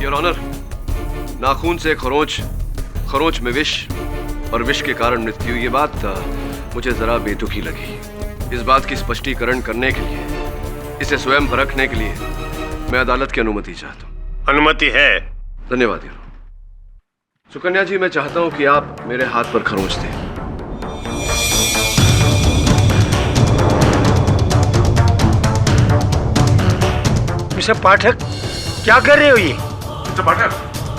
Your honour, नाखून से खरोंच, खरोंच में विष और विष के कारण मृत्यु, ये बात मुझे जरा बेतुकी लगी। इस बात की स्पष्टीकरण करने के लिए, इसे स्वयं परखने के लिए मैं अदालत की अनुमति चाहता हूँ। अनुमति है। धन्यवाद योर ऑनर। सुकन्या जी, मैं चाहता हूं कि आप मेरे हाथ पर खरोंच दें। मिस्टर पाठक, क्या कर रहे हो ये? मिस्टर पाठक,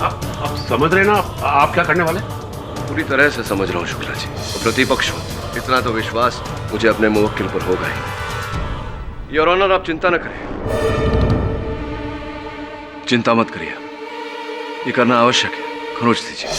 आप समझ रहे ना आप क्या करने वाले? पूरी तरह से समझ रहा हूं शुक्ला जी। तो प्रतिपक्ष हो, इतना तो विश्वास मुझे अपने मुवक्किल पर होगा ही। योर ऑनर, आप चिंता न करें, चिंता मत करिए, ये करना आवश्यक है। खरोंच दीजिए।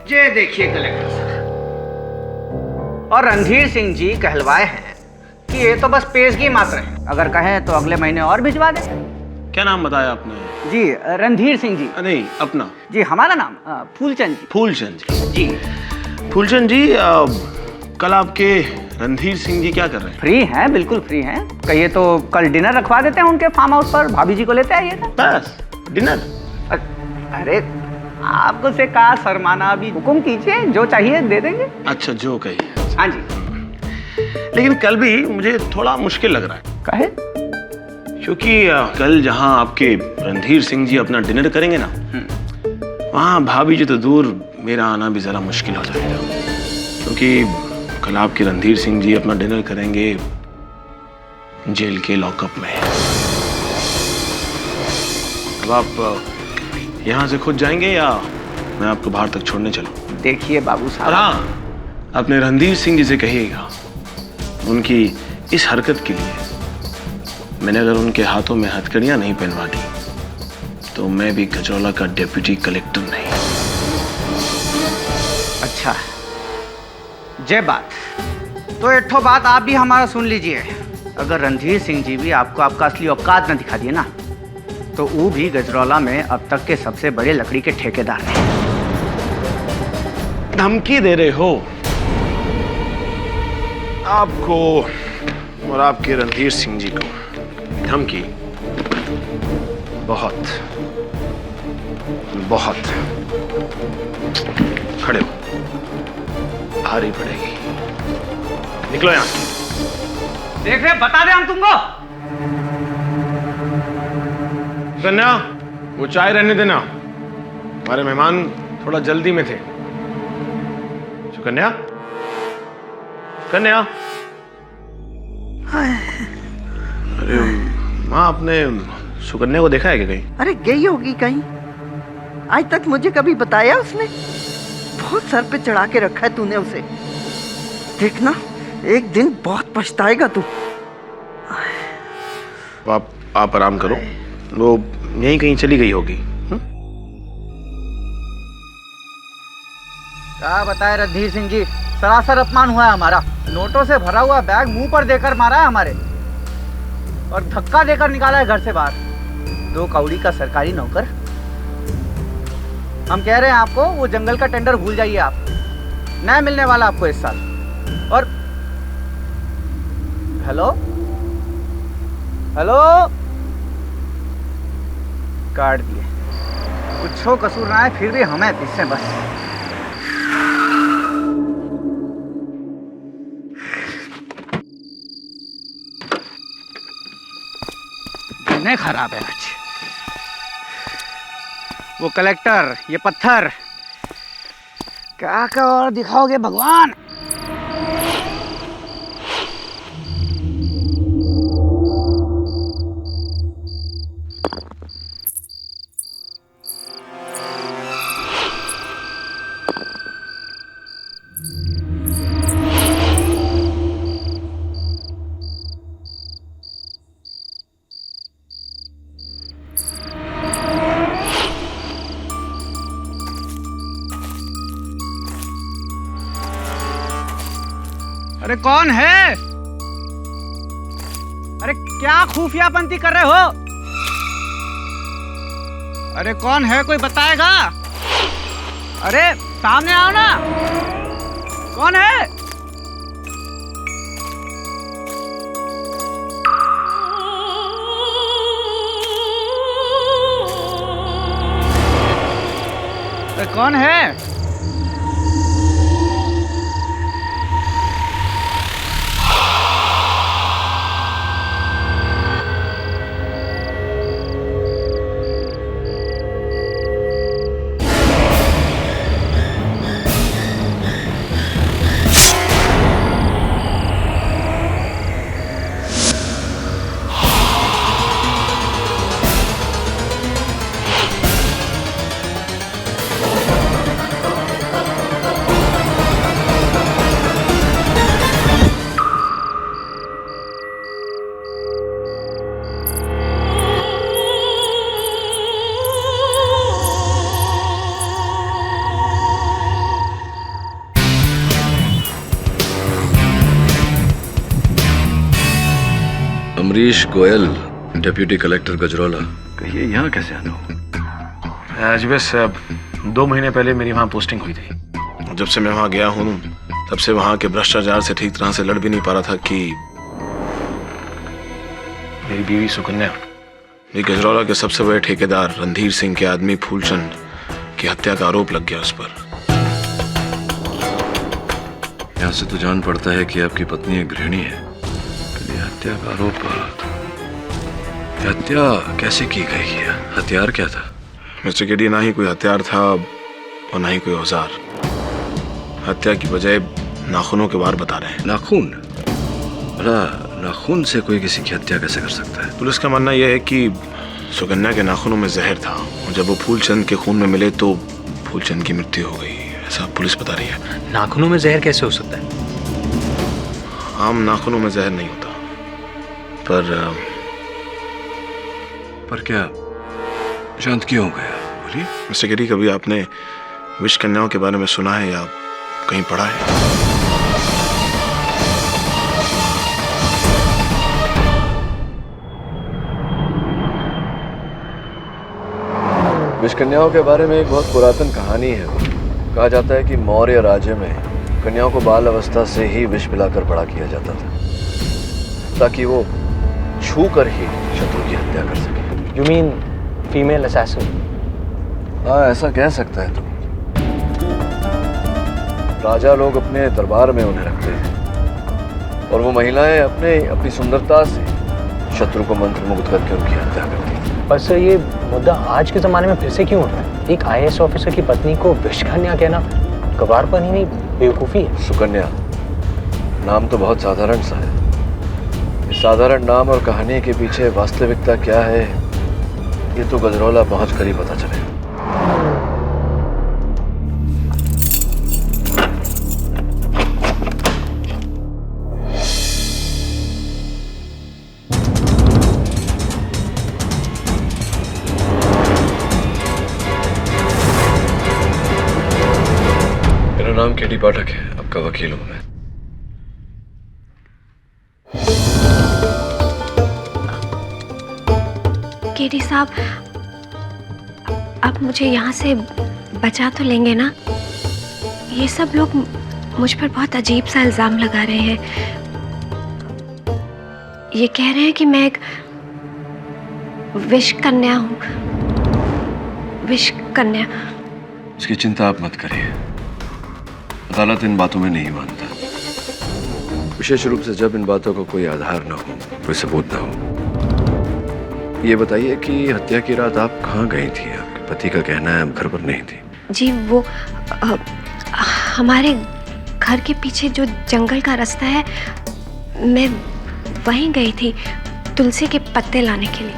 ये देखिए कलेक्टर साहब, और रणधीर सिंह जी कहलवाए हैं कि ये तो बस पेशगी मात्र है, अगर कहें तो अगले महीने और भिजवा दें। क्या नाम बताया आपने? जी रणधीर सिंह जी। नहीं, अपना। जी हमारा नाम फूलचंद जी। फूलचंद जी। जी फूलचंद जी, कल आपके रणधीर सिंह जी क्या कर रहे हैं? फ्री हैं, बिल्कुल फ्री हैं। कहिए तो कल डिनर रखवा देते हैं उनके फार्म हाउस पर, भाभी जी को लेते आइएगा। बस डिनर? अरे आपको से कहा शर्माना, अभी हुक्म कीजिए, जो चाहिए दे देंगे। अच्छा, जो कहिए। हाँ जी। लेकिन कल भी मुझे थोड़ा मुश्किल लग रहा है। कहे? क्योंकि कल जहां आपके रणधीर सिंह जी अपना डिनर करेंगे ना, वहां भाभी जी तो दूर, मेरा आना भी जरा मुश्किल हो जाएगा। क्योंकि कल आपके रणधीर सिंह जी अपना डिनर करेंगे जेल के लॉकअप में। अब आप यहाँ से खुद जाएंगे या मैं आपको बाहर तक छोड़ने चलूं? देखिए बाबू साहब। हाँ, अपने रणधीर सिंह जी से कहिएगा, उनकी इस हरकत के लिए मैंने अगर उनके हाथों में हथकड़ियां नहीं पहनवा दी तो मैं भी गजरौला का डिप्टी कलेक्टर नहीं। अच्छा, जय बात। तो एक ठो बात आप भी हमारा सुन लीजिए, अगर रणधीर सिंह जी भी आपको आपका असली औकात न दिखा दिए ना, तो वो भी गजरौला में अब तक के सबसे बड़े लकड़ी के ठेकेदार हैं। धमकी दे रहे हो आपको और आपके रणधीर सिंह जी को? धमकी बहुत बहुत। खड़े हो, भारी पड़ेगी। निकलो यहां से। देख रहे, बता दे हम तुमको। कन्या, वो चाय रहने देना, हमारे मेहमान थोड़ा जल्दी में थे। कन्या, कन्या। अरे माँ, आपने सुकन्या को देखा है क्या कहीं? अरे गई होगी कहीं, आज तक मुझे कभी बताया उसने? बहुत सर पे चढ़ा के रखा है तूने उसे। देखना, एक दिन बहुत पछताएगा तू। आप आराम करो, वो यहीं कहीं चली गई होगी। क्या बताए रणधीर सिंह जी, सरासर अपमान हुआ है हमारा। नोटों से भरा हुआ बैग मुंह पर देकर मारा है हमारे, और धक्का देकर निकाला है घर से बाहर। 2 कौड़ी का सरकारी नौकर। हम कह रहे हैं आपको, वो जंगल का टेंडर भूल जाइए आप, नया मिलने वाला आपको इस साल। और हेलो हेलो, काट दिए। कुछ कसूर ना है, फिर भी हमें पीछे बस। दिन खराब है आज। वो कलेक्टर, ये पत्थर, क्या और दिखाओगे भगवान? अरे कौन है? अरे क्या खुफियापंती कर रहे हो? अरे कौन है, कोई बताएगा? अरे सामने आओ ना, कौन है? अरे कौन है? Amrish Goyal, deputy collector Gajraula. कहिए यहाँ कैसे आना हो? आज बस 2 महीने पहले मेरी वहाँ पोस्टिंग हुई थी। जब से मैं वहाँ गया हूँ तब से वहाँ के भ्रष्टाचार से ठीक तरह से लड़ भी नहीं पा रहा था कि मेरी बीवी सुकन्या, ये गजरौला के सबसे बड़े ठेकेदार रणधीर सिंह के आदमी फूलचंद की हत्या का आरोप लग गया उस पर। यहाँ से तो जान पड़ता है कि आपकी पत्नी एक गृहिणी है। हत्या का आरोप, हत्या कैसे की गई है? हथियार क्या था? मिस्टर केडी, ना ही कोई हथियार था और ना ही कोई औजार। हत्या की बजाय नाखूनों के वार बता रहे हैं। नाखून? भला नाखून से कोई किसी की हत्या कैसे कर सकता है? पुलिस का मानना यह है कि सुकन्या के नाखूनों में जहर था और जब वो फूलचंद के खून में मिले तो फूलचंद की मृत्यु हो गई, ऐसा पुलिस बता रही है। नाखूनों में जहर कैसे हो सकता है? आम नाखूनों में जहर नहीं होता, पर क्या शांत क्यों हो गया? बोलिए। मिस्टर केडी, कभी आपने विष कन्याओं के बारे में सुना है या कहीं पढ़ा है? विष कन्याओं के बारे में एक बहुत पुरातन कहानी है। कहा जाता है कि मौर्य राज्य में कन्याओं को बाल अवस्था से ही विष पिलाकर बड़ा किया जाता था ताकि वो छू कर ही शत्रु की हत्या कर सके। You mean female assassin? हाँ, ऐसा कह सकता है तू। राजा लोग अपने दरबार में उन्हें रखते हैं और वो महिलाएं अपनी सुंदरता से शत्रु को मंत्रमुग्ध करके उनकी हत्या करती हैं। पर सर, ये मुद्दा आज के ज़माने में फिर से क्यों उठ रहा है? एक IAS ऑफिसर की पत्नी को विषकन्या कहना गवारपन ही नहीं, बेवकूफ़ी है। सुकन्या नाम तो बहुत साधारण सा है। इस साधारण नाम और कहानी के पीछे वास्तविकता क्या है, ये तो गजरौला पहुंच कर ही पता चले। मेरा नाम केडी पाठक है, आपका वकील हूं मैं। केडी साहब, आप मुझे यहाँ से बचा तो लेंगे ना? ये सब लोग मुझ पर बहुत अजीब सा इल्ज़ाम लगा रहे हैं। ये कह रहे हैं कि मैं एक विष कन्या हूँ। विष कन्या। इसकी चिंता आप मत करिए, अदालत इन बातों में नहीं मानता, विशेष रूप से जब इन बातों को कोई आधार न हो, कोई सबूत न हो। ये बताइए कि हत्या की रात आप कहाँ गई थी? आपके पति का कहना है घर पर नहीं थी। जी वो हमारे घर के पीछे जो जंगल का रास्ता है, मैं वहीं गई थी तुलसी के पत्ते लाने के लिए।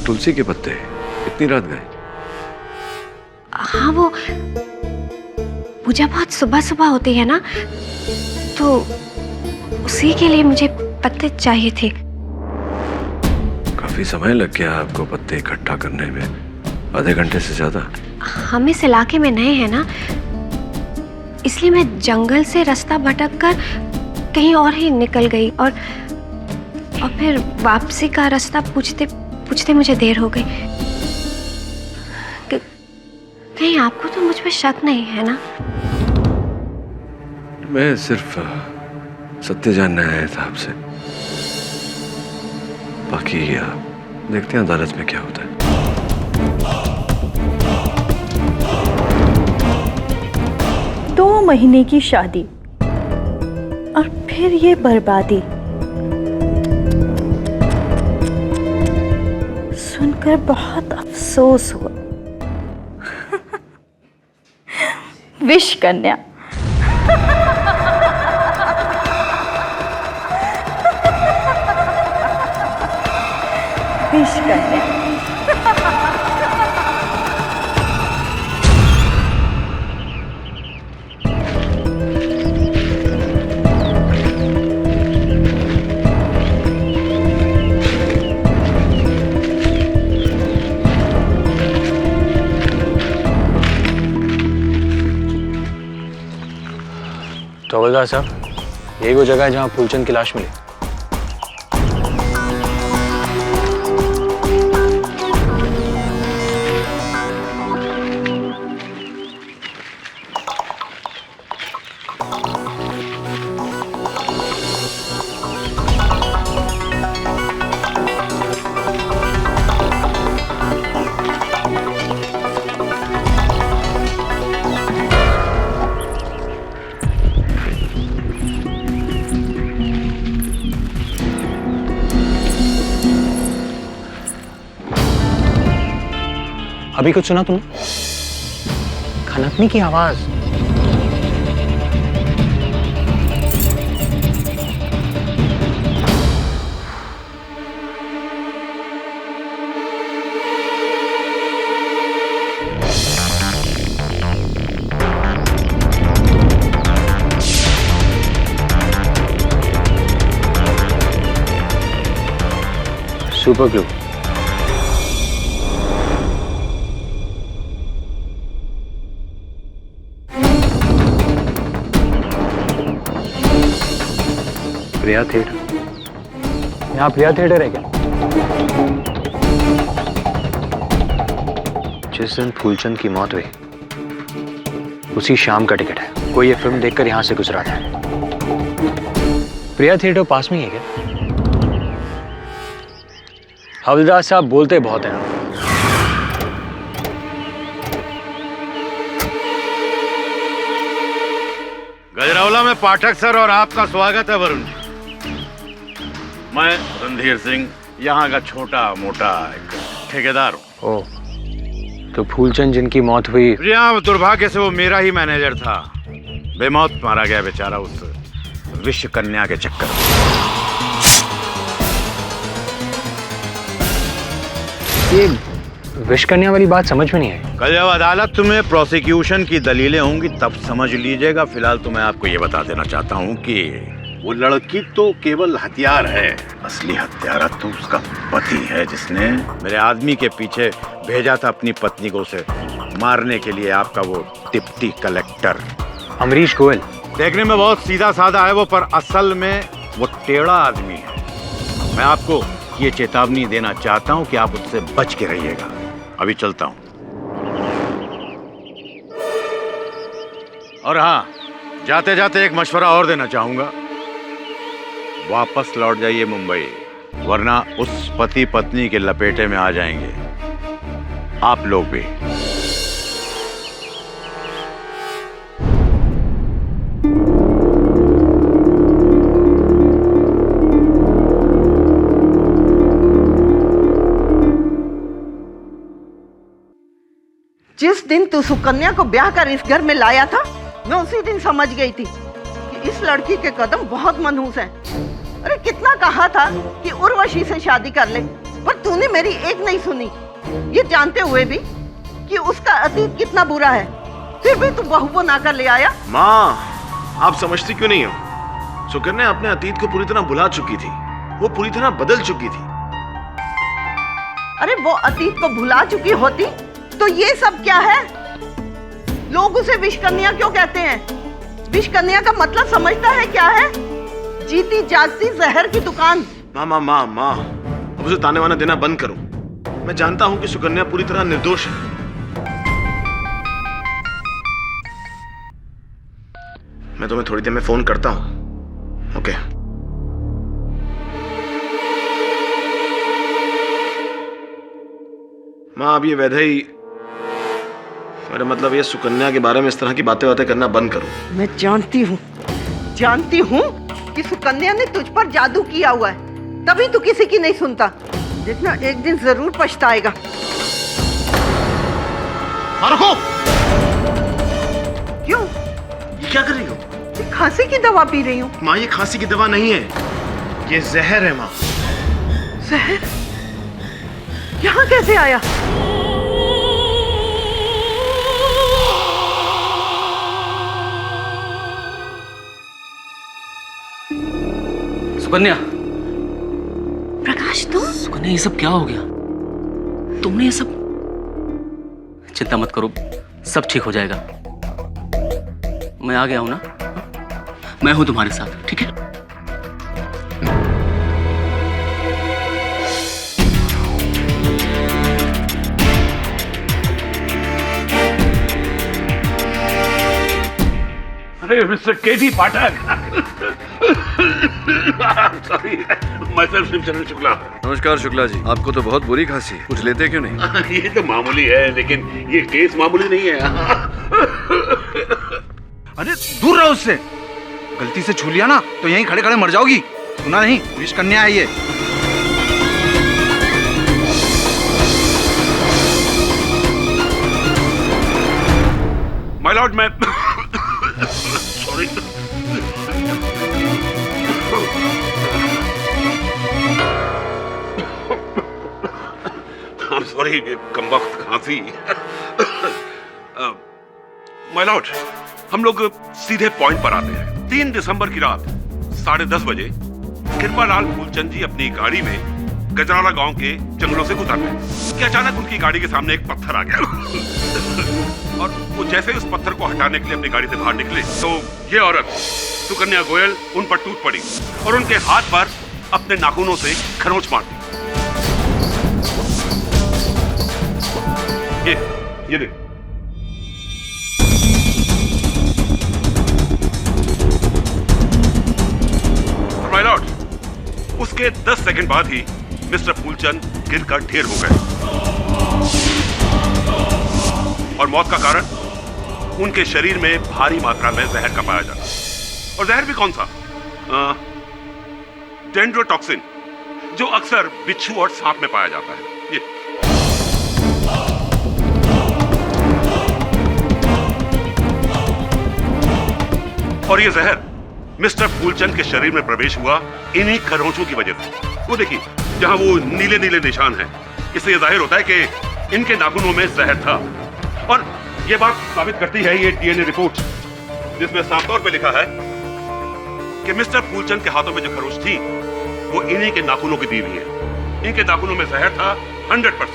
तुलसी के पत्ते इतनी रात गए? हाँ, वो पूजा बहुत सुबह सुबह होती है ना, तो उसी के लिए मुझे पत्ते चाहिए थे। काफी समय लग गया आपको पत्ते इकट्ठा करने में, आधे घंटे से ज्यादा। हम इस इलाके में नए हैं ना, इसलिए मैं जंगल से रास्ता भटक कर कहीं और ही निकल गई और फिर वापसी का रास्ता पूछते पूछते मुझे देर हो गई। कहीं आपको तो मुझ पे शक नहीं है ना? मैं सिर्फ सत्य जानने आया था आपसे, बाकी देखते हैं अदालत में क्या होता है। 2 महीने की शादी और फिर ये बर्बादी, सुनकर बहुत अफसोस हुआ। विश कन्या। विश कन्या। तो हवलदार साहब, यही वो जगह है जहाँ फूलचंद की लाश मिली। अभी कुछ सुना तुमने? खनकने की आवाज। Super clue. प्रिया थिएटर। यहाँ प्रिया थिएटर है क्या? जिस दिन फूलचंद की मौत हुई उसी शाम का टिकट है। कोई ये फिल्म देखकर यहाँ से गुजरा था। प्रिया थिएटर पास में ही है क्या? हवलदार साहब बोलते बहुत हैं। गजरौला में पाठक सर और आपका स्वागत है वरुण जी। मैं रणधीर सिंह, यहाँ का छोटा मोटा एक ठेकेदार हूँ। ओह, तो फूलचंद जिनकी मौत हुई। प्रिया, दुर्भाग्य से वो मेरा ही मैनेजर था। बेमौत मारा गया बेचारा उस विश्व कन्या के चक्कर में। ये विश्व कन्या वाली बात समझ में नहीं आई। कल जब अदालत में प्रोसिक्यूशन की दलीलें होंगी तब समझ लीजिएगा। फिलहाल तो मैं आपको ये बता देना चाहता हूँ कि वो लड़की तो केवल हथियार है, असली हत्यारा तो उसका पति है, जिसने मेरे आदमी के पीछे भेजा था अपनी पत्नी को उसे मारने के लिए। आपका वो डिप्टी कलेक्टर अमरीश गोयल। देखने में बहुत सीधा साधा है वो, पर असल में वो टेढ़ा आदमी है। मैं आपको ये चेतावनी देना चाहता हूँ कि आप उससे बच के रहिएगा। अभी चलता हूँ। और हाँ, जाते जाते एक मशवरा और देना चाहूंगा। वापस लौट जाइए मुंबई, वरना उस पति पत्नी के लपेटे में आ जाएंगे आप लोग भी। जिस दिन तू सुकन्या को ब्याह कर इस घर में लाया था, मैं उसी दिन समझ गई थी कि इस लड़की के कदम बहुत मनहूस हैं। अरे कितना कहा था कि उर्वशी से शादी कर ले, पर तूने मेरी एक नहीं सुनी। ये जानते हुए भी कि उसका अतीत कितना बुरा है, फिर भी तू बहू को ना कर ले आया। माँ, आप समझती क्यों नहीं हो? सुकन्या अपने अतीत को पूरी तरह भुला चुकी थी, वो पूरी तरह बदल चुकी थी। अरे वो अतीत को भुला चुकी होती तो ये सब क्या है? लोग उसे विषकन्या क्यों कहते हैं? विषकन्या का मतलब समझता है क्या है? जीती जागती जहर की दुकान। माँ माँ माँ माँ, अब उसे ताने वाना देना बंद करो। मैं जानता हूँ कि सुकन्या पूरी तरह निर्दोष है। मैं तुम्हें थोड़ी देर में फोन करता हूँ। ओके। माँ, अब ये वैधई, मेरा मतलब ये सुकन्या के बारे में इस तरह की बातें करना बंद करो। मैं जानती हूँ कि सुकन्या ने तुझ पर जादू किया हुआ है, तभी तू किसी की नहीं सुनता। देखना, एक दिन जरूर पछताएगा। रुको! क्यों? ये क्या कर रही हो? खांसी की दवा पी रही हूँ। माँ, ये खांसी की दवा नहीं है, ये जहर है माँ। जहर? यहाँ कैसे आया? सुकन्या, प्रकाश तुम? सुकन्या, ये सब क्या हो गया? तुमने ये सब... चिंता मत करो, सब ठीक हो जाएगा। मैं आ गया हूं ना, मैं हूं तुम्हारे साथ, ठीक है? अरे मिस्टर केटी पाठक, सॉरी, मैं शिवचरण शुक्ला। नमस्कार शुक्ला जी, आपको तो बहुत बुरी खांसी है, कुछ लेते क्यों नहीं? ये तो मामूली है, लेकिन ये केस मामूली नहीं है। अरे दूर रहो उससे, गलती से छू लिया ना तो यहीं खड़े खड़े मर जाओगी। सुना नहीं, विषकन्या है ये। माय लॉर्ड, मैं सॉरी, I'm sorry, कमबख्त खांसी। माय लॉर्ड, हम लोग सीधे पॉइंट पर आते हैं। 3 दिसंबर की रात 10:30 बजे कृपालाल फूलचंद जी अपनी गाड़ी में गजराला गांव के जंगलों से गुजर रहे कि अचानक उनकी गाड़ी के सामने एक पत्थर आ गया और वो जैसे उस पत्थर को हटाने के लिए अपनी गाड़ी से बाहर निकले तो ये औरत सुकन्या गोयल उन पर टूट पड़ी और उनके हाथ पर अपने नाखूनों से खरोंच मार दी। ये देख। माय लॉर्ड, उसके 10 सेकंड बाद ही मिस्टर फूलचंद गिरकर ढेर हो गए और मौत का कारण उनके शरीर में भारी मात्रा में जहर का पाया जाता। और जहर भी कौन सा? डेंड्रोटॉक्सिन, जो अक्सर बिच्छू और सांप में पाया जाता है। ये और ये जहर मिस्टर फूलचंद के शरीर में प्रवेश हुआ इन्हीं खरोंचों की वजह से। वो देखिए, जहां वो नीले नीले निशान हैं, इससे यह जाहिर होता है कि इनके नाखूनों में जहर था। और ये बात साबित करती है ये डीएनए रिपोर्ट, जिसमें साफ तौर पे लिखा है कि मिस्टर फूलचंद के हाथों में जो खरोंच थी वो इन्हीं के नाखूनों की दी हुई है। इनके नाखूनों में जहर था 100%।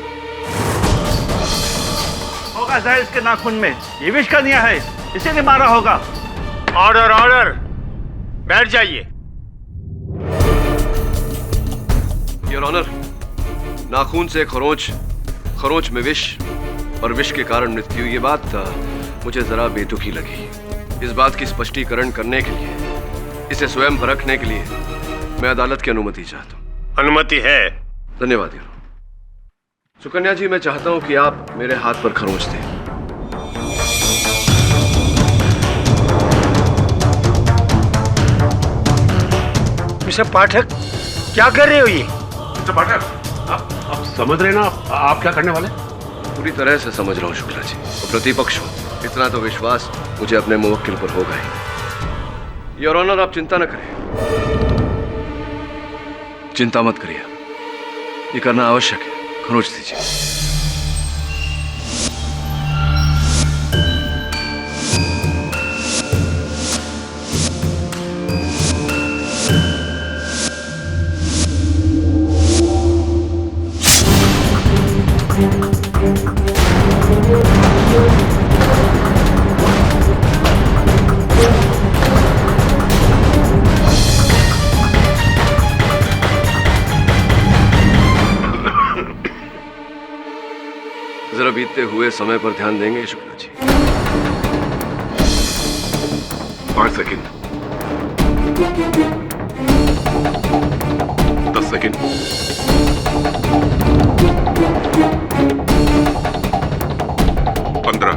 होगा जहर इसके नाखून में, ये विषकन्या है, इसे नहीं मारा होगा। ऑर्डर, ऑर्डर, बैठ जाइए। योर ऑनर, नाखून से खरोंच, खरोंच में विष और विष के कारण मृत्यु, ये बात मुझे जरा बेतुकी लगी। इस बात की स्पष्टीकरण करने के लिए, इसे स्वयं परखने के लिए मैं अदालत की अनुमति चाहता हूँ। अनुमति है। धन्यवाद योर। सुकन्या जी, मैं चाहता हूँ कि आप मेरे हाथ पर खरोंच दें। मिस्टर पाठक, क्या कर रहे हो ये? मिस्टर पाठक, आप समझ रहे हैं ना आप क्या करने वाले? पूरी तरह से समझ रहा हूँ शुक्ला जी। तो प्रतिपक्ष हो, इतना तो विश्वास मुझे अपने मुवक्किल पर होगा ही। योर ऑनर, आप चिंता न करें, चिंता मत करिए, ये करना आवश्यक है। खरोच दीजिए। जरा बीतते हुए समय पर ध्यान देंगे Shukla ji. 5 second, 10 second, 15,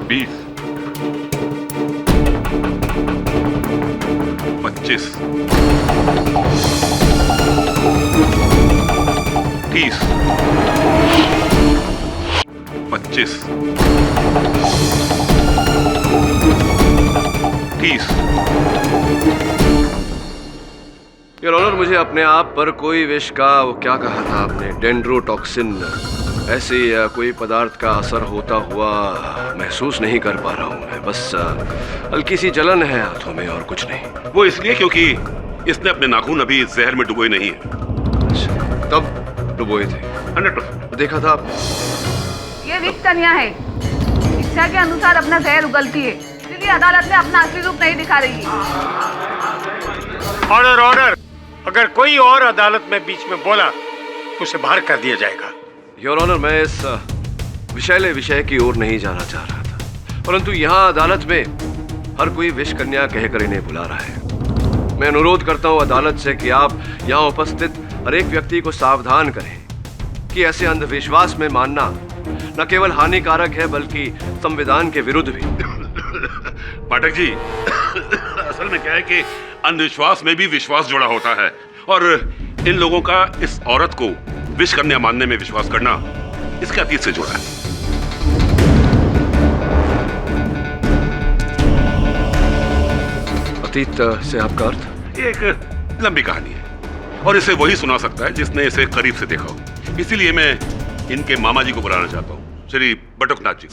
20, 25, 30, 25, 30। Your honour, मुझे अपने आप पर कोई विष का, वो क्या कहा था आपने, डेंड्रोटॉक्सिन, ऐसे कोई पदार्थ का असर होता हुआ महसूस नहीं कर पा रहा हूँ मैं। बस हल्की सी जलन है हाथों में और कुछ नहीं। वो इसलिए क्योंकि इसने अपने नाखून अभी जहर में डुबोए नहीं है। तब डुबोए थे? 100%। देखा था आपने? ये विष कन्या है, इच्छा के अनुसार अपना जहर उगलती है, इसलिए अदालत में अपना असली रूप नहीं दिखा रही है। Order, order. अगर कोई और अदालत में बीच में बोला तो उसे बाहर कर दिया जाएगा। योर ऑनर, मैं इस विषैले विषय की ओर नहीं जाना चाह रहा था, परंतु यहाँ अदालत में हर कोई विष कन्या कहकर इन्हें बुला रहा है। मैं अनुरोध करता हूँ अदालत से कि आप यहाँ उपस्थित हर एक व्यक्ति को सावधान करें कि ऐसे अंधविश्वास में मानना न केवल हानिकारक है बल्कि संविधान के विरुद्ध भी। पाठक जी, असल में क्या है कि अंधविश्वास में भी विश्वास जुड़ा होता है, और इन लोगों का इस औरत को विष कन्या मानने में विश्वास करना इसके अतीत से जुड़ा है। अतीत से आपका अर्थ? ये एक लंबी कहानी है और इसे वही सुना सकता है जिसने इसे करीब से देखा हो। इसीलिए मैं इनके मामा जी को बुलाना चाहता हूँ, श्री बटुकनाथ जी।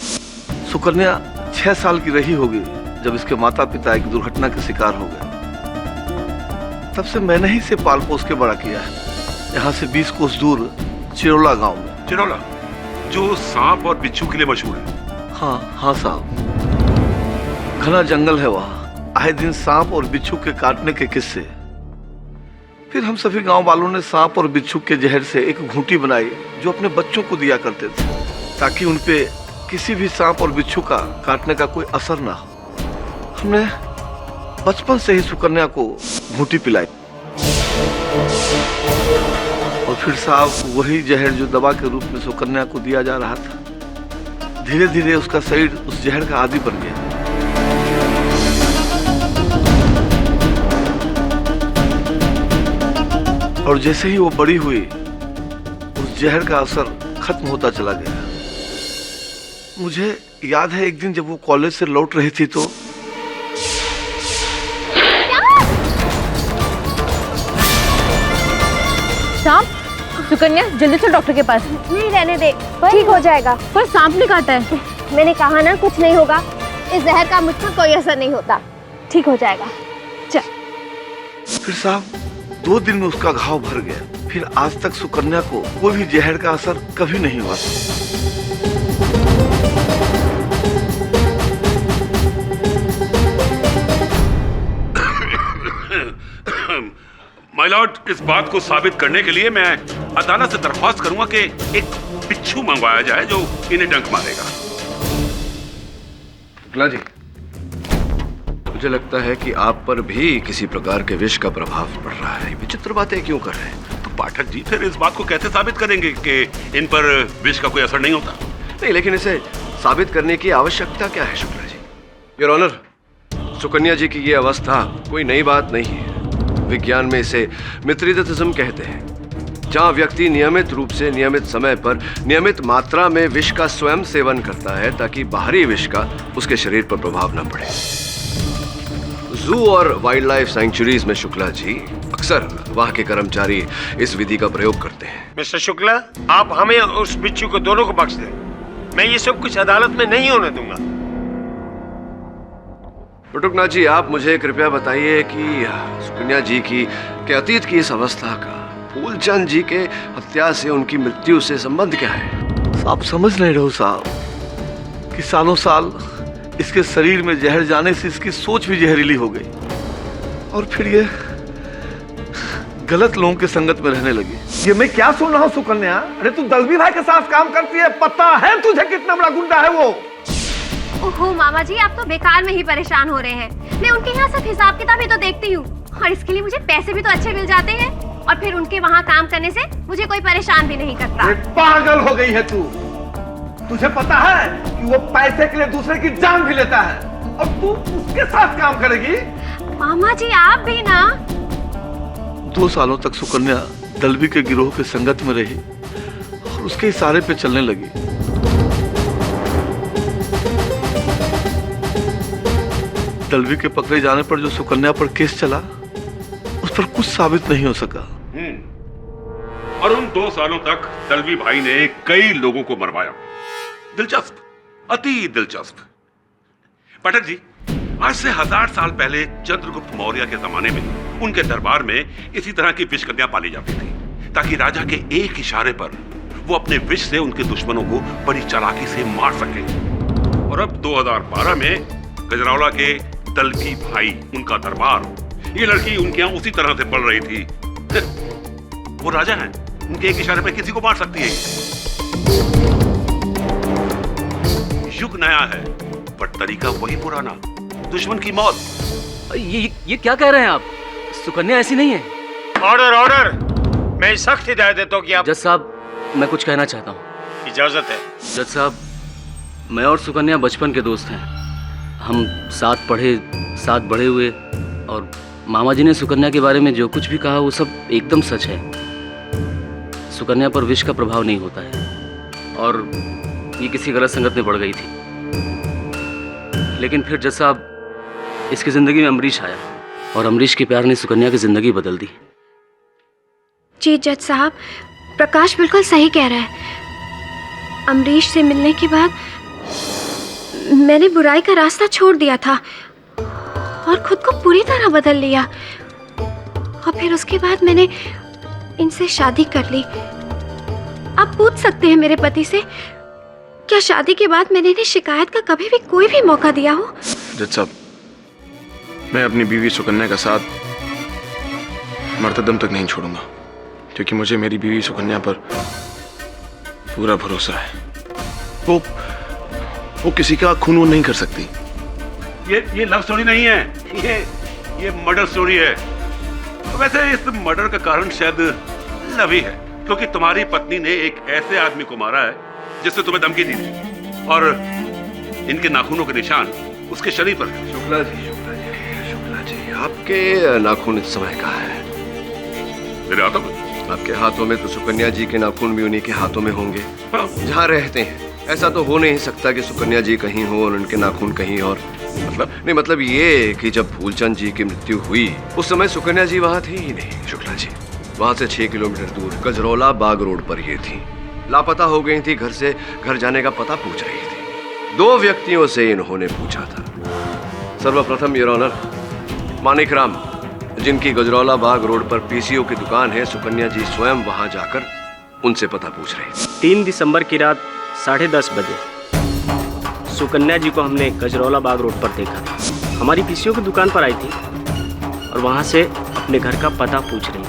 सुकन्या 6 साल की रही होगी जब इसके माता पिता एक दुर्घटना के शिकार हो गए। तब से मैंने ही इसे पाल पोस के बड़ा किया है, यहाँ से 20 कोस दूर चिरोला गांव में। चिरोला जो सांप और बिच्छू के लिए मशहूर है? हाँ साहब, घना जंगल है वहाँ। आए दिन सांप और बिच्छू के काटने के किस्से। फिर हम सभी गांव वालों ने सांप और बिच्छू के जहर से एक घूंटी बनाई जो अपने बच्चों को दिया करते थे, ताकि उनपे किसी भी सांप और बिच्छू का काटने का कोई असर ना हो। हमने बचपन से ही सुकन्या को घूंटी पिलाई और फिर साहब वही जहर जो दवा के रूप में सुकन्या को दिया जा रहा था, धीरे धीरे उसका शरीर उस जहर का आदी बन गया। और जैसे ही वो बड़ी हुई, उस जहर का असर खत्म होता चला गया। मुझे याद है एक दिन जब वो कॉलेज से लौट रही थी तो सांप? सुकन्या जल्दी से डॉक्टर के पास। नहीं, रहने दे, ठीक हो जाएगा। पर सांप ने काटा है। मैंने कहा ना कुछ नहीं होगा, इस जहर का मुझ पर कोई असर नहीं होता, ठीक हो जाएगा। चल। फिर साहब 2 दिन में उसका घाव भर गया। फिर आज तक सुकन्या को कोई भी जहर का असर कभी नहीं हुआ। माय लॉर्ड, इस बात को साबित करने के लिए मैं अदालत से दरख्वास्त करूंगा कि एक बिच्छू मंगवाया जाए जो इन्हें डंक मारेगा। शुक्ला जी, मुझे लगता है कि आप पर भी किसी प्रकार के विष का प्रभाव पड़ रहा है। विचित्र बातें क्यों कर रहे हैं? तो पाठक जी फिर इस बात को कैसे साबित करेंगे कि इन पर विष का कोई असर नहीं होता? नहीं, लेकिन इसे साबित करने की आवश्यकता क्या है शुक्ला जी? योर ऑनर, सुकन्या जी की ये अवस्था कोई नई बात नहीं है। विज्ञान में इसे मित्रिदिज्म कहते हैं। जहां व्यक्ति नियमित रूप से नियमित समय पर नियमित मात्रा में विष का स्वयं सेवन करता है ताकि बाहरी विष का उसके शरीर पर प्रभाव न पड़े। जू और वाइल्ड लाइफ सैंक्चुरीज में शुक्ला जी अक्सर वहां के कर्मचारी इस विधि का प्रयोग करते हैं। मिस्टर शुक्ला, आप हमें और उस बिच्छू को दोनों को बख्श दें। मैं ये सब कुछ अदालत में नहीं होने दूंगा। बटुकनाथ जी, आप मुझे कृपया बताइए कि सुकन्या जी की के अतीत की इस अवस्था का फूलचंद जी के हत्या से उनकी मृत्यु से संबंध क्या है? आप समझ नहीं रहे हो साहब कि सालों साल इसके शरीर में जहर जाने से इसकी सोच भी जहरीली हो गई और फिर ये गलत लोगों के संगत में रहने लगी। ये मैं क्या सुन रहा हूँ सुकन्या? अरे तू दलवी भाई के साथ काम करती है, पता है तुझे कितना बड़ा गुंडा है वो? ओहो मामा जी, आप तो बेकार में ही परेशान हो रहे हैं। मैं उनके यहाँ सब हिसाब किताब ही तो देखती हूँ और इसके लिए मुझे पैसे भी तो अच्छे मिल जाते हैं और फिर उनके वहाँ काम करने से मुझे कोई परेशान भी नहीं करता। पागल हो गई है तू। तुझे पता है कि वो पैसे के लिए दूसरे की जान भी लेता है और तू उसके साथ काम करेगी? मामा जी आप भी ना। 2 सालों तक सुकन्या दलवी के गिरोह के संगत में रही और उसके इशारे पे चलने लगी। दलवी के पकड़े जाने पर जो सुकन्या पर केस चला उस पर कुछ साबित नहीं हो सका। और उन 2 सालों तक दलवी भाई ने कई लोगों को मरवाया। दिलचस्प, अति दिलचस्प। पाठक जी, आज से 1000 साल पहले चंद्रगुप्त मौर्य के जमाने में उनके दरबार में इसी तरह की विष कन्या पाली जाती थी ताकि राजा के एक इशारे पर वो अपने विष से उनके दुश्मनों को बड़ी चालाकी से मार सके। और अब 2012 में गजरौला के दलवी भाई, उनका दरबार, ये लड़की उनके यहाँ उसी तरह से पल रही थी। वो राजा हैं, उनके एक इशारे पे किसी को मार सकती है। युग नया है पर तरीका वही पुराना, दुश्मन की मौत। ये क्या कह रहे हैं आप? सुकन्या ऐसी नहीं है। Order order. मैं सख्त हिदायत देता हूँ कि आप। जज साहब, मैं कुछ कहना चाहता हूँ। इजाजत है। जज साहब, मैं और सुकन्या बचपन के दोस्त हैं। हम साथ पढ़े, साथ बड़े हुए और मामा जी ने सुकन्या के बारे में जो कुछ भी कहा वो सब एकदम सच है। सुकन्या पर विष का प्रभाव नहीं होता है और ये किसी गलत संगत में पड़ गई थी। लेकिन फिर जज साहब, इसकी जिंदगी में अमरीश आया और अमरीश के प्यार ने सुकन्या की जिंदगी बदल दी। जी जज साहब, प्रकाश बिल्कुल सही कह रहा है। अमरीश से मिलने के बाद मैंने बुराई का रास्ता छोड़ दिया था और खुद को पूरी तरह बदल लिया और फिर उसके बाद मैंने इनसे शादी कर ली। आप पूछ सकते हैं मेरे पति से, क्या शादी के बाद मैंने इन्हें शिकायत का कभी भी कोई भी मौका दिया हो? जज साहब, मैं अपनी बीवी सुकन्या का साथ मरते दम तक नहीं छोड़ूंगा क्योंकि मुझे मेरी बीवी सुकन्या पर पूरा भरोसा है। वो किसी का खून वून नहीं कर सकती। ये लव स्टोरी नहीं है, ये मर्डर स्टोरी है। वैसे इस मर्डर का कारण शायद लव ही है क्योंकि तुम्हारी पत्नी ने एक ऐसे आदमी को मारा है जिसने तुम्हें धमकी दी थी और इनके नाखूनों के निशान उसके शरीर पर। शुक्ला जी, आपके नाखून इस समय कहाँ है? मेरे हाथों में। आपके हाथों में तो सुकन्या जी के नाखून भी उन्हीं के हाथों में होंगे जहाँ रहते हैं। ऐसा तो हो नहीं सकता कि सुकन्या जी कहीं हो और उनके नाखून कहीं और। मतलब ये कि जब फूलचंद जी की मृत्यु हुई उस समय सुकन्या जी वहाँ थी ही नहीं। शुक्ला जी, वहाँ से 6 किलोमीटर दूर गजरौला बाग रोड पर ये थी। लापता हो गई थी, घर से घर जाने का पता पूछ रही थी। 2 व्यक्तियों से इन्होंने पूछा था। सर्वप्रथम योर ऑनर, मानिक राम, जिनकी गजरौला बाग रोड पर पीसीओ की दुकान है, सुकन्या जी स्वयं वहां जाकर उनसे पता पूछ रही थी। 3 दिसंबर की रात 10:30 बजे सुकन्या जी को हमने गजरौला बाग रोड पर देखा था। हमारी पीसीओ की दुकान पर आई थी और वहां से अपने घर का पता पूछ रही थी।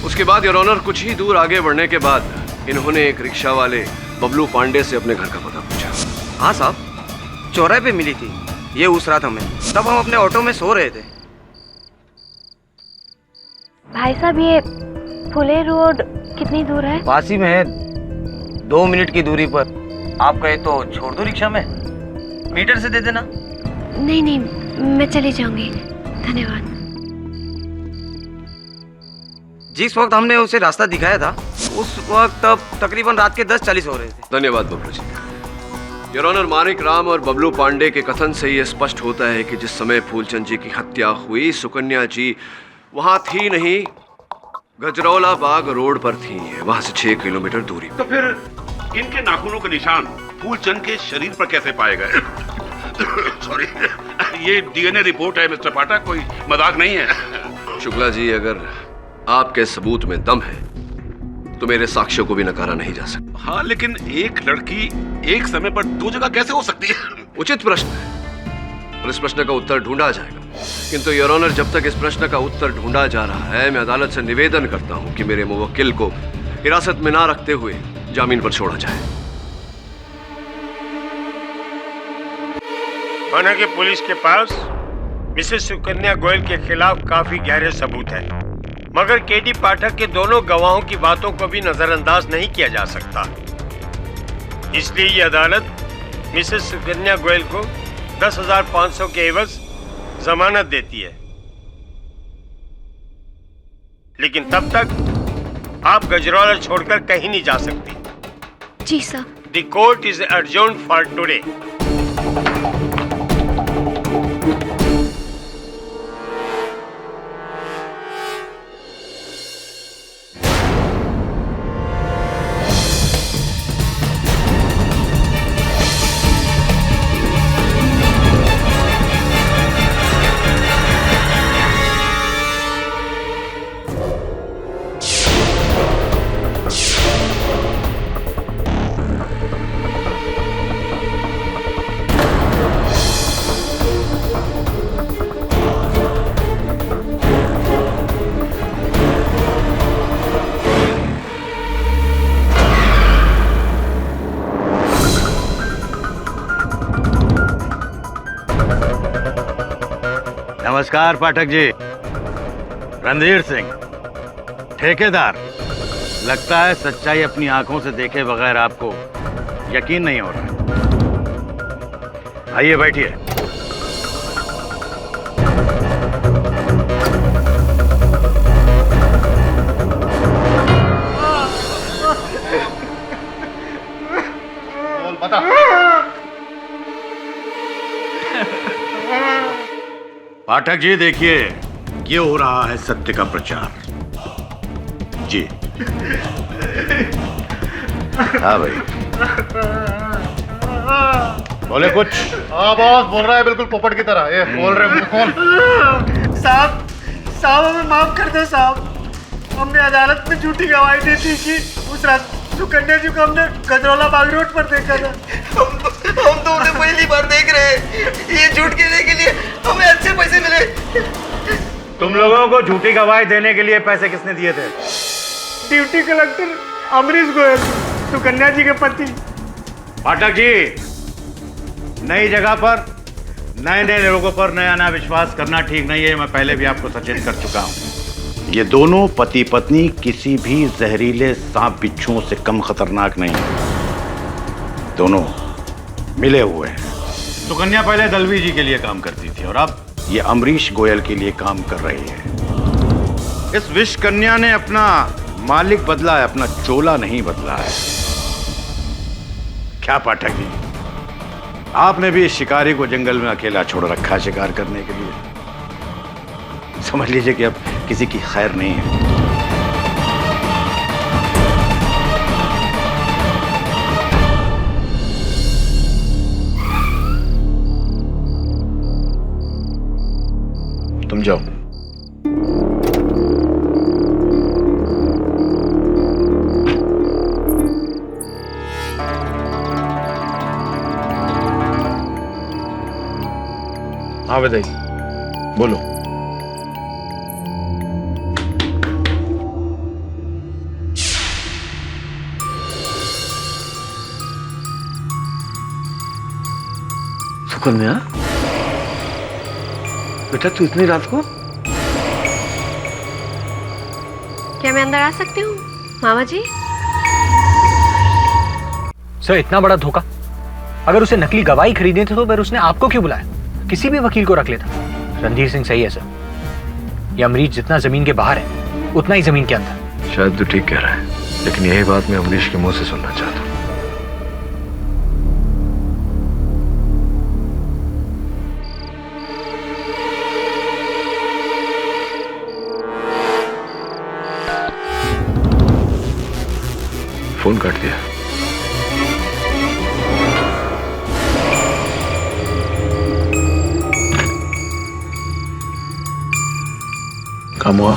उसके बाद योर ऑनर, कुछ ही दूर आगे बढ़ने के बाद इन्होंने एक रिक्शा वाले बबलू पांडे से अपने घर का पता पूछा। हाँ साहब, चौराहे पे मिली थी, ये उस रात हमें। तब हम अपने ऑटो में सो रहे थे। भाई साहब, ये फुले रोड कितनी दूर है? पास ही में है, 2 मिनट की दूरी पर। आप कहे तो छोड़ दो रिक्शा में। मीटर से दे देना। नहीं नहीं, मैं चली जाऊंगी, धन्यवाद। जिस वक्त हमने उसे रास्ता दिखाया था उस वक्त तकरीबन रात के 10:40 हो रहे थे। धन्यवाद बबलू जी। योर ऑनर, मानिक राम और बबलू पांडे के कथन से यह स्पष्ट होता है कि जिस समय फूलचंद जी की हत्या हुई सुकन्या जी वहां थी नहीं, गजरौला बाग रोड पर थी, वहां से 6 किलोमीटर दूरी। तो फिर इनके नाखूनों के निशान फूलचंद के शरीर पर कैसे पाए गए? सॉरी, ये डीएनए रिपोर्ट है मिस्टर पाठक, कोई मजाक नहीं है। शुक्ला जी, अगर आपके सबूत में दम है तो मेरे साक्ष्यों को भी नकारा नहीं जा सकता। हाँ, लेकिन एक लड़की एक समय पर 2 जगह कैसे हो सकती है? उचित प्रश्न है और इस प्रश्न का उत्तर ढूंढा जाएगा, किंतु योर ऑनर जब तक इस प्रश्न का उत्तर ढूंढा जा रहा है मैं अदालत से निवेदन करता हूं कि मेरे मुवक्किल को हिरासत में ना रखते हुए जामीन पर छोड़ा जाए। माना कि पुलिस के पास मिसेस सुकन्या गोयल के खिलाफ काफी गहरे सबूत हैं, मगर केडी पाठक के दोनों गवाहों की बातों को भी नजरअंदाज नहीं किया जा सकता। इसलिए ये अदालत मिसेस सुकन्या गोयल को 10,500 के एवज जमानत देती है। लेकिन तब तक आप गजरौला छोड़कर कहीं नहीं जा सकती। जी sir. The court is adjourned for today. नमस्कार पाठक जी। रणधीर सिंह, ठेकेदार। लगता है सच्चाई अपनी आंखों से देखे बगैर आपको यकीन नहीं हो रहा। आइए बैठिए। बता। पाठक जी देखिए, ये हो रहा है सत्य का प्रचार। जी हाँ भाई, बोले कुछ। हाँ बॉस, बोल रहा है बिल्कुल पोपट की तरह। ये बोल रहे कौन? साहब हमें माफ कर दो साहब। हमने अदालत में झूठी गवाही दी थी कि उस रात सुकन्या जी को हमने गजरौला बाग रोड पर देखा था। हम तो उन्हें पहली बार देख रहे हैं। ये झूठ कहने के लिए हमें अच्छे पैसे मिले। तुम लोगों को झूठी गवाही देने के लिए पैसे किसने दिए थे? ड्यूटी कलेक्टर अमरीश गोयल, सुकन्या जी के पति। पाठक जी, नई जगह पर नए नए लोगों पर नया नया विश्वास करना ठीक नहीं है। मैं पहले भी आपको सचेत कर चुका हूं। ये दोनों पति पत्नी किसी भी जहरीले सांप बिच्छुओं से कम खतरनाक नहीं है। दोनों मिले हुए हैं। सुकन्या पहले दलवी जी के लिए काम करती थी और अब ये अमरीश गोयल के लिए काम कर रही है। इस विष कन्या ने अपना मालिक बदला है, अपना चोला नहीं बदला है। क्या पाठक जी, आपने भी इस शिकारी को जंगल में अकेला छोड़ रखा शिकार करने के लिए। समझ लीजिए कि अब किसी की खैर नहीं है। तुम जाओ। हाँ बताइए, बोलो। सुकन्या, बेटा तू इतनी रात को? क्या मैं अंदर आ सकती हूँ मामा जी? सर, इतना बड़ा धोखा अगर उसे नकली गवाही खरीदनी थी तो फिर उसने आपको क्यों बुलाया? किसी भी वकील को रख लेता। रणधीर सिंह सही है सर, ये अमरीश जितना जमीन के बाहर है उतना ही जमीन के अंदर। शायद तू ठीक कह रहा है, लेकिन यही बात मैं अमरीश के मुंह से सुनना चाहता हूँ। फोन काट दिया। काम हुआ?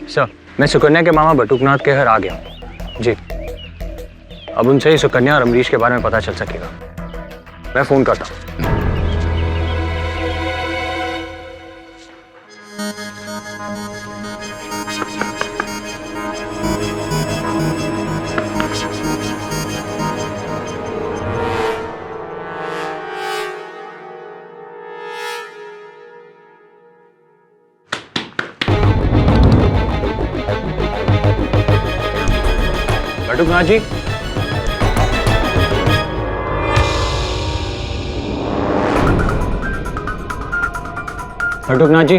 सर, मैं सुकन्या के मामा बटुकनाथ के घर आ गया हूँ जी। अब उनसे ही सुकन्या और अमरीश के बारे में पता चल सकेगा। मैं फोन करता हूँ। बटुकनाथ जी, बटुकनाथ जी,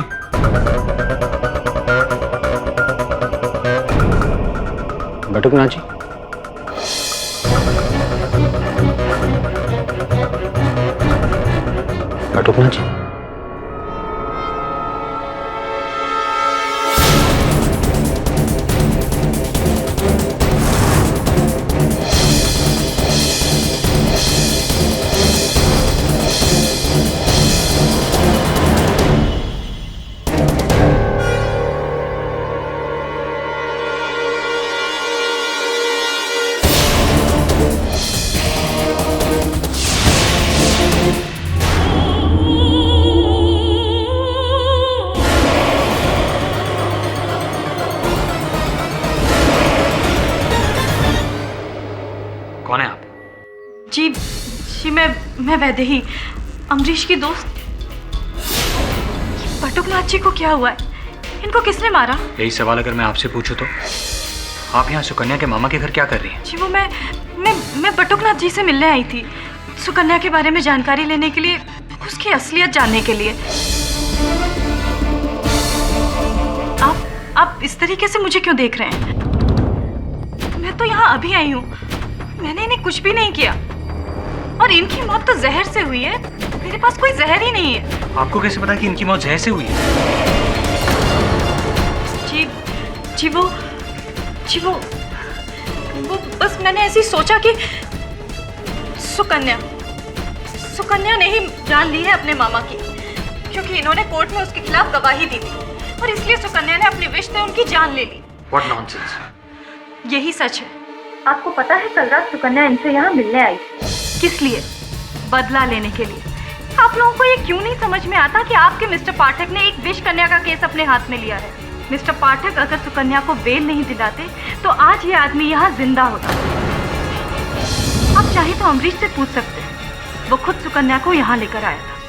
बटुकनाथ जी, बटुकनाथ जी। कौन है आप? जी जी मैं वैदेही, अमरीश की दोस्त। बटुकनाथ जी को क्या हुआ है? इनको किसने मारा? यही सवाल अगर मैं आपसे पूछूं तो आप यहाँ सुकन्या के मामा के घर क्या कर रही हैं? जी वो मैं बटुकनाथ जी से मिलने आई थी, सुकन्या के बारे में जानकारी लेने के लिए, उसकी असलियत जानने के लिए। आप इस तरीके से मुझे क्यों देख रहे हैं? मैं तो यहाँ अभी आई हूँ, मैंने इन्हें कुछ भी नहीं किया और इनकी मौत तो जहर से हुई है। मेरे पास कोई जहर ही नहीं है। आपको कैसे पता कि इनकी मौत जहर से हुई है? जी वो बस मैंने ऐसे ही सोचा कि सुकन्या ने ही जान ली है अपने मामा की, क्योंकि इन्होंने कोर्ट में उसके खिलाफ गवाही दी थी और इसलिए सुकन्या ने अपने विष से उनकी जान ले ली। What nonsense! यही सच है। आपको पता है कल रात सुकन्या इनसे यहाँ मिलने आई। किस लिए? बदला लेने के लिए। आप लोगों को ये क्यों नहीं समझ में आता कि आपके मिस्टर पाठक ने एक विष कन्या का केस अपने हाथ में लिया है? मिस्टर पाठक अगर सुकन्या को बेल नहीं दिलाते तो आज ये आदमी यहाँ जिंदा होता। आप चाहे तो अमरीश से पूछ सकते हैं, वो खुद सुकन्या को यहाँ लेकर आया था।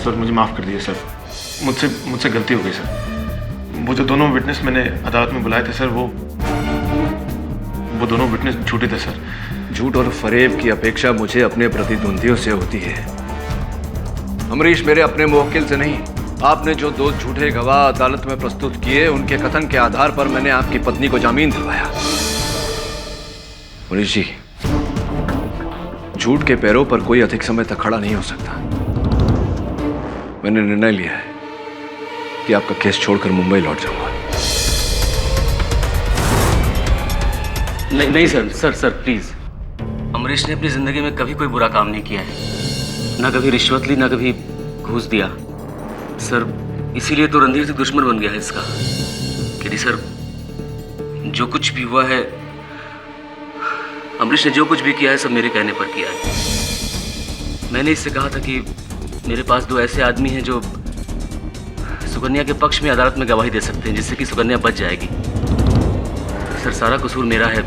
सर मुझे माफ़ कर दिए सर, मुझसे गलती हो गई सर। वो जो दोनों विटनेस मैंने अदालत में बुलाए थे सर, वो दोनों विटनेस झूठे थे सर। झूठ और फरेब की अपेक्षा मुझे अपने प्रतिद्वंदियों से होती है। अमरीश मेरे अपने मुवक्किल से नहीं, आपने जो दो झूठे गवाह अदालत में प्रस्तुत किए उनके कथन के आधार पर मैंने आपकी पत्नी को जामीन दिलवाया। अमरीश जी, झूठ के पैरों पर कोई अधिक समय तक खड़ा नहीं हो सकता। मैंने निर्णय लिया है कि आपका केस छोड़कर मुंबई लौट जाऊंगा। नहीं सर प्लीज। अमरीश ने अपनी जिंदगी में कभी कोई बुरा काम नहीं किया है, ना कभी रिश्वत ली, ना कभी घूस दिया सर। इसीलिए तो रणधीर से दुश्मन बन गया है इसका। कि सर, जो कुछ भी हुआ है, अमरीश ने जो कुछ भी किया है सब मेरे कहने पर किया है। मैंने इससे कहा था कि मेरे पास 2 ऐसे आदमी हैं जो सुकन्या के पक्ष में अदालत में गवाही दे सकते हैं, जिससे कि सुकन्या बच जाएगी। सर, सारा कसूर मेरा है,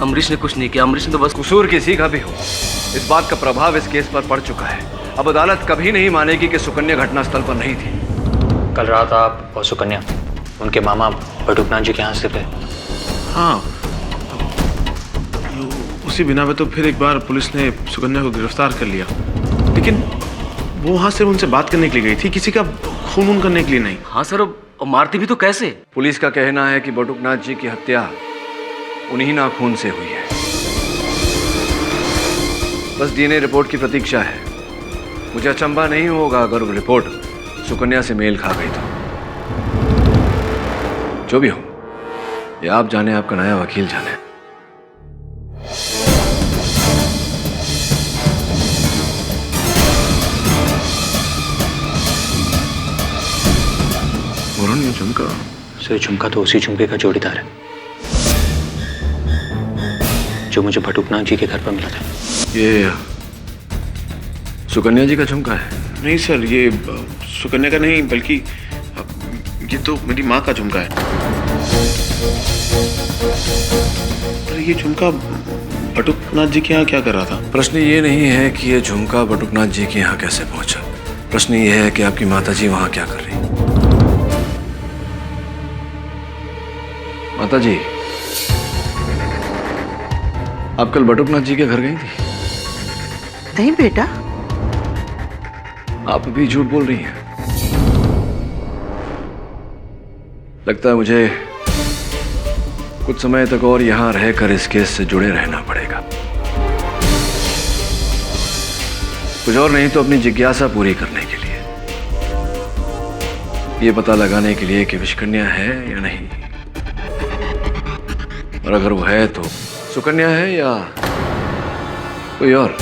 अमरीश ने कुछ नहीं किया। अमरीश ने तो बस कसूर किसी का भी हो, इस बात का प्रभाव इस केस पर पड़ चुका है। अब अदालत कभी नहीं मानेगी कि सुकन्या घटनास्थल पर नहीं थी। कल रात आप और सुकन्या उनके मामा बटुकनाथ जी के यहाँ से थे। हाँ, उसी बिना पे तो फिर एक बार पुलिस ने सुकन्या को गिरफ्तार कर लिया, लेकिन वो वहां से उनसे बात करने के लिए गई थी, किसी का खून करने के लिए नहीं। हाँ सर, और मारती भी तो कैसे? पुलिस का कहना है कि बटुकनाथ जी की हत्या उन्हीं नाखून से हुई है। बस डीएनए रिपोर्ट की प्रतीक्षा है। मुझे अचंभा नहीं होगा अगर वो रिपोर्ट सुकन्या से मेल खा गई तो। जो भी हो, ये आप जाने, आपका नया वकील जाने। वरुण, ये झुमका? सर, झुमका तो उसी झुमके का जोड़ीदार है जो मुझे बटुकनाथ जी के घर पर मिला था। ये सुकन्या जी का झुमका है? नहीं सर, ये सुकन्या का नहीं, बल्कि ये तो मेरी माँ का झुमका है। अरे ये झुमका बटुकनाथ जी के यहाँ क्या कर रहा था? प्रश्न ये नहीं है कि ये झुमका बटुकनाथ जी के यहाँ कैसे पहुंचा। प्रश्न ये है कि आपकी माताजी वहां क्या कर रही। माताजी, आप कल बटुकनाथ जी के घर गई थी? नहीं बेटा। आप अभी झूठ बोल रही हैं। लगता है मुझे कुछ समय तक और यहां रहकर इस केस से जुड़े रहना पड़ेगा। कुछ और नहीं तो अपनी जिज्ञासा पूरी करने के लिए, ये पता लगाने के लिए कि विषकन्या है या नहीं, और अगर वो है तो सुकन्या है या कोई और।